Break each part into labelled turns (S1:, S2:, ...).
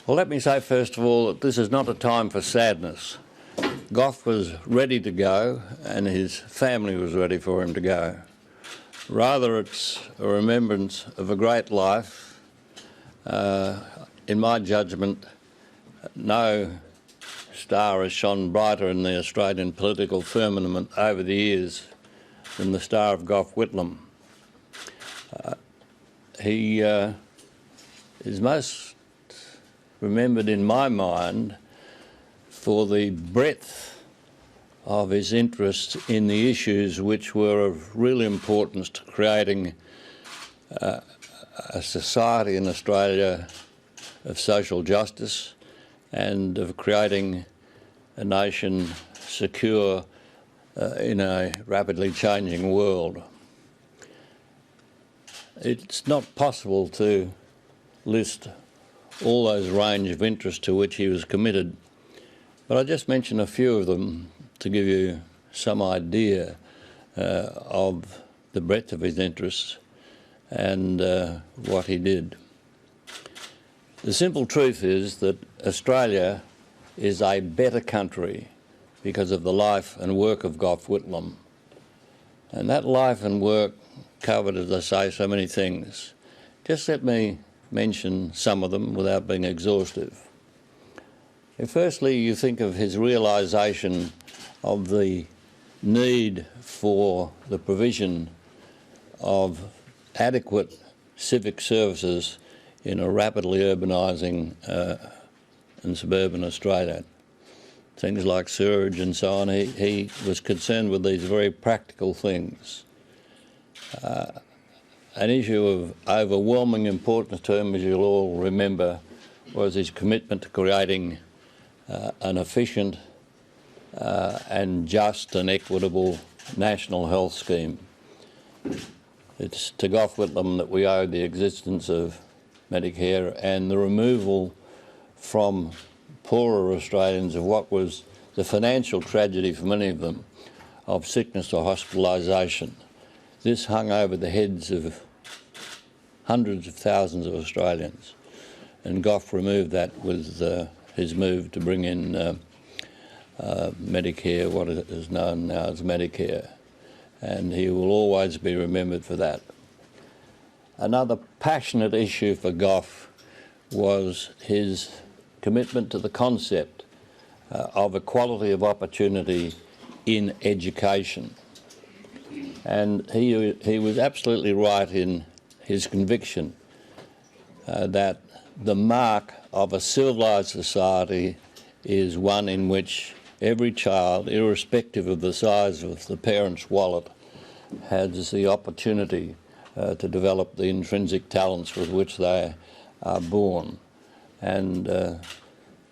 S1: Well, let me say first of all that this is not a time for sadness. Gough was ready to go and his family was ready for him to go. Rather, it's a remembrance of a great life. In my judgment, no star has shone brighter in the Australian political firmament over the years than the star of Gough Whitlam. He is most remembered in my mind for the breadth of his interest in the issues which were of real importance to creating a society in Australia of social justice and of creating a nation secure in a rapidly changing world. It's not possible to list all those range of interests to which he was committed, but I'll just mention a few of them to give you some idea of the breadth of his interests and what he did. The simple truth is that Australia is a better country because of the life and work of Gough Whitlam. And that life and work covered, as I say, so many things. Just let me mention some of them without being exhaustive. Firstly, you think of his realisation of the need for the provision of adequate civic services in a rapidly urbanising and suburban Australia. Things like sewerage and so on. He was concerned with these very practical things. An issue of overwhelming importance to him, as you'll all remember, was his commitment to creating an efficient and just and equitable national health scheme. It's to Gough Whitlam that we owe the existence of Medicare and the removal from poorer Australians of what was the financial tragedy for many of them of sickness or hospitalisation. This hung over the heads of hundreds of thousands of Australians, and Gough removed that with his move to bring in Medicare, what is known now as Medicare, and he will always be remembered for that. Another passionate issue for Gough was his commitment to the concept of equality of opportunity in education. And he was absolutely right in his conviction that the mark of a civilised society is one in which every child, irrespective of the size of the parent's wallet, has the opportunity to develop the intrinsic talents with which they are born. And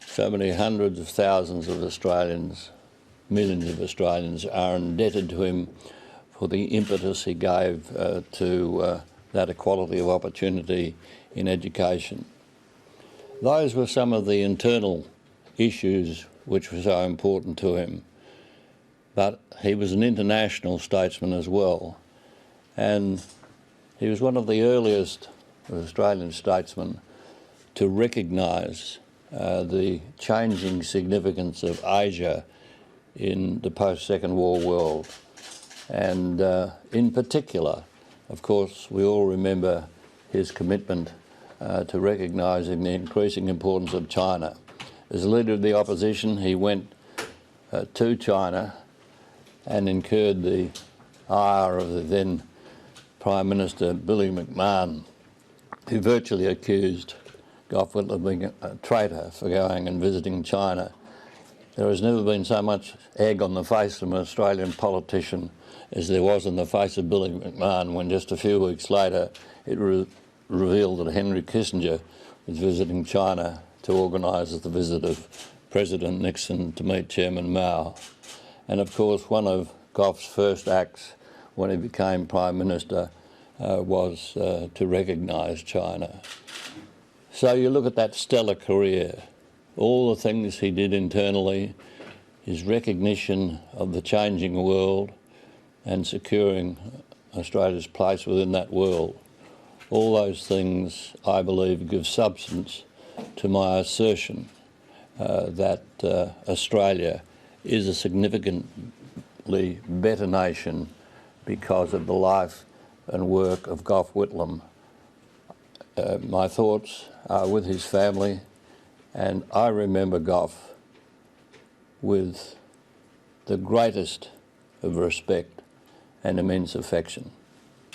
S1: so many hundreds of thousands of Australians, millions of Australians, are indebted to him for the impetus he gave to that equality of opportunity in education. Those were some of the internal issues which were so important to him. But he was an international statesman as well, and he was one of the earliest Australian statesmen to recognise the changing significance of Asia in the post-Second War world. And in particular, of course, we all remember his commitment to recognising the increasing importance of China. As leader of the opposition, he went to China and incurred the ire of the then Prime Minister Billy McMahon, who virtually accused Gough Whitlam of being a traitor for going and visiting China. There has never been so much egg on the face of an Australian politician as there was on the face of Billy McMahon when just a few weeks later it revealed that Henry Kissinger was visiting China to organise the visit of President Nixon to meet Chairman Mao. And of course, one of Gough's first acts when he became Prime Minister was to recognise China. So you look at that stellar career, all the things he did internally, his recognition of the changing world and securing Australia's place within that world. All those things, I believe, give substance to my assertion that Australia is a significantly better nation because of the life and work of Gough Whitlam. My thoughts are with his family, and I remember Gough with the greatest of respect and immense affection.